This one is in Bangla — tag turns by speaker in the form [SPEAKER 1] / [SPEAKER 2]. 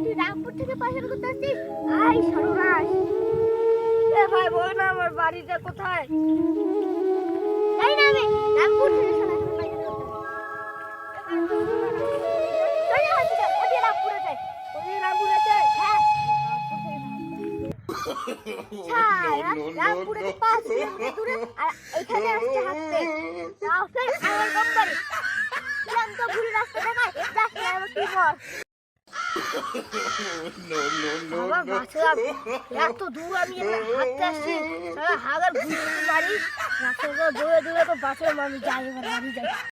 [SPEAKER 1] তুই রামপুর থেকে পয়সা করতে আসছিস? আই সর্বনাশ! এ ভাই বল না আমার বাড়িটা কোথায়? এই না আমি রামপুর থেকে শোনা এখন পয়সা করতে চলে আসছি ওই রামপুরে যাই। ওই রামপুরে যাই? হ্যাঁ রামপুর থেকে রামপুরে তো 5 কিলোমিটার দূরে আর এখানে আসছে হাঁটতে। তাও সেই আমার বাড়ি জান তো ভুল রাস্তা দেখায় যাস না আমার কি বল বাবা বাঁচলাম এত দূর আমি হাঁটতে আসছি সারা হাগার ঘুরতে পারি রাস্তা দৌড়ে দৌড়ে তো বাঁচলাম আমি যাই এবার বাড়ি যাই